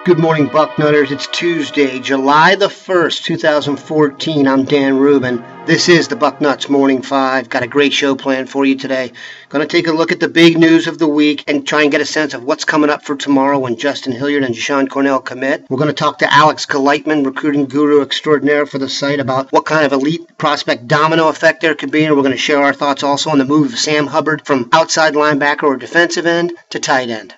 Good morning, Bucknutters. It's Tuesday, July the 1st, 2014. I'm Dan Rubin. This is the Bucknuts Morning 5. Got a great show planned for you today. Going to take a look at the big news of the week and try and get a sense of what's coming up for tomorrow when Justin Hilliard and Deshaun Cornell commit. We're going to talk to Alex Gleitman, recruiting guru extraordinaire for the site, about what kind of elite prospect domino effect there could be. And we're going to share our thoughts also on the move of Sam Hubbard from outside linebacker or defensive end to tight end.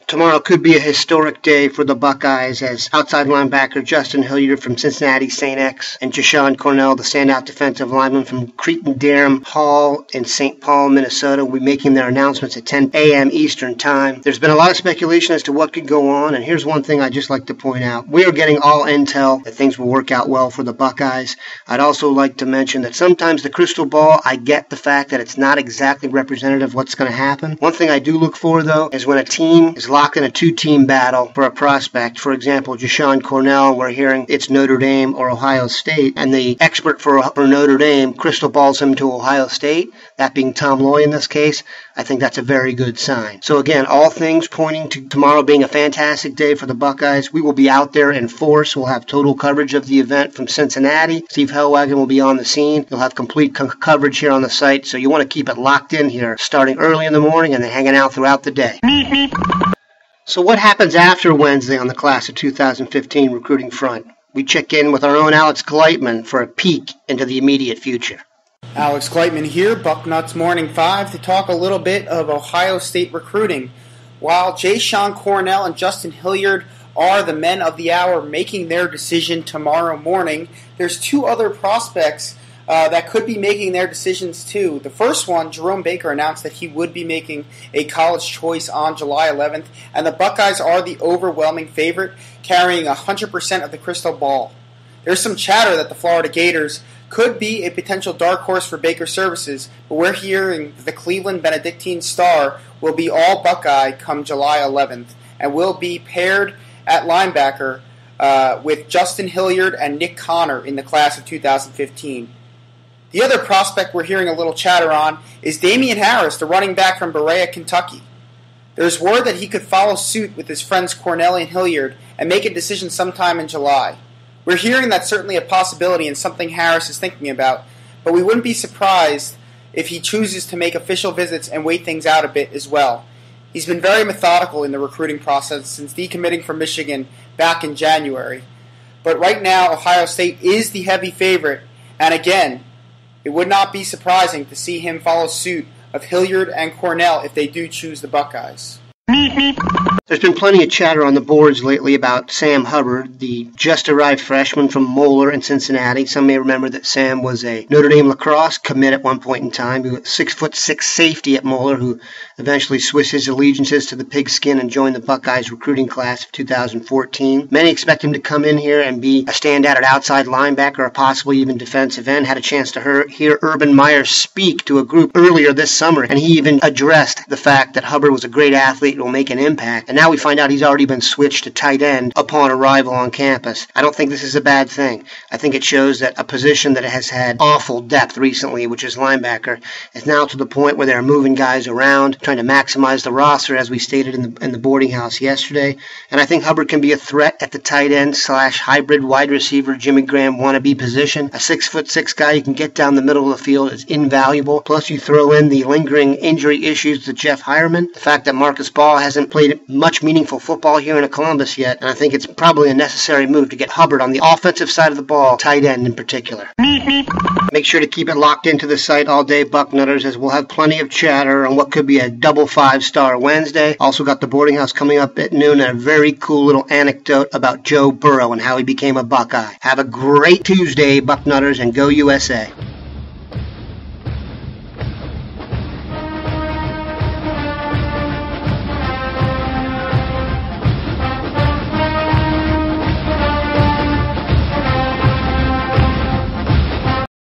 Tomorrow could be a historic day for the Buckeyes as outside linebacker Justin Hilliard from Cincinnati St. X and Deshaun Cornell, the standout defensive lineman from Cretin-Derham Hall in St. Paul, Minnesota, will be making their announcements at 10 a.m. Eastern Time. There's been a lot of speculation as to what could go on, and here's one thing I'd just like to point out. We are getting all intel that things will work out well for the Buckeyes. I'd also like to mention that sometimes the crystal ball, I get the fact that it's not exactly representative of what's going to happen. One thing I do look for, though, is when a team is locked in a two-team battle for a prospect. For example, Deshaun Cornell, we're hearing it's Notre Dame or Ohio State, and the expert for Notre Dame crystal balls him to Ohio State, that being Tom Loy in this case. I think that's a very good sign. So again, all things pointing to tomorrow being a fantastic day for the Buckeyes. We will be out there in force. We'll have total coverage of the event from Cincinnati. Steve Hellwagon will be on the scene. You'll have complete coverage here on the site, so you want to keep it locked in here, starting early in the morning and then hanging out throughout the day. So what happens after Wednesday on the class of 2015 recruiting front? We check in with our own Alex Gleitman for a peek into the immediate future. Alex Gleitman here, Bucknuts Morning 5, to talk a little bit of Ohio State recruiting. While Deshaun Cornell and Justin Hilliard are the men of the hour making their decision tomorrow morning, there's two other prospects that could be making their decisions too. The first one, Jerome Baker, announced that he would be making a college choice on July 11th, and the Buckeyes are the overwhelming favorite, carrying 100% of the crystal ball. There's some chatter that the Florida Gators could be a potential dark horse for Baker's services, but we're hearing that the Cleveland Benedictine Star will be all Buckeye come July 11th, and will be paired at linebacker with Justin Hilliard and Nick Connor in the class of 2015. The other prospect we're hearing a little chatter on is Damian Harris, the running back from Berea, Kentucky. There's word that he could follow suit with his friends Cornell and Hilliard and make a decision sometime in July. We're hearing that's certainly a possibility and something Harris is thinking about, but we wouldn't be surprised if he chooses to make official visits and wait things out a bit as well. He's been very methodical in the recruiting process since decommitting from Michigan back in January. But right now, Ohio State is the heavy favorite, and again, it would not be surprising to see him follow suit of Hilliard and Cornell if they do choose the Buckeyes. There's been plenty of chatter on the boards lately about Sam Hubbard, the just-arrived freshman from Moeller in Cincinnati. Some may remember that Sam was a Notre Dame lacrosse commit at one point in time. He was a 6'6" safety at Moeller who eventually switched his allegiances to the pigskin and joined the Buckeyes recruiting class of 2014. Many expect him to come in here and be a standout at outside linebacker or possibly even defensive end. Had a chance to hear Urban Meyer speak to a group earlier this summer, and he even addressed the fact that Hubbard was a great athlete and will make an impact. And now we find out he's already been switched to tight end upon arrival on campus. I don't think this is a bad thing. I think it shows that a position that has had awful depth recently, which is linebacker, is now to the point where they're moving guys around, trying to maximize the roster, as we stated in the boarding house yesterday. And I think Hubbard can be a threat at the tight end / hybrid wide receiver Jimmy Graham wannabe position. A 6'6" guy you can get down the middle of the field is invaluable. Plus you throw in the lingering injury issues to Jeff Hireman, the fact that Marcus Ball hasn't played much meaningful football here in Columbus yet, and I think it's probably a necessary move to get Hubbard on the offensive side of the ball, tight end in particular. Make sure to keep it locked into the site all day, Bucknutters, as we'll have plenty of chatter on what could be a double 5-star Wednesday. Also got the boarding house coming up at noon and a very cool little anecdote about Joe Burrow and how he became a Buckeye. Have a great Tuesday, Bucknutters, and go USA.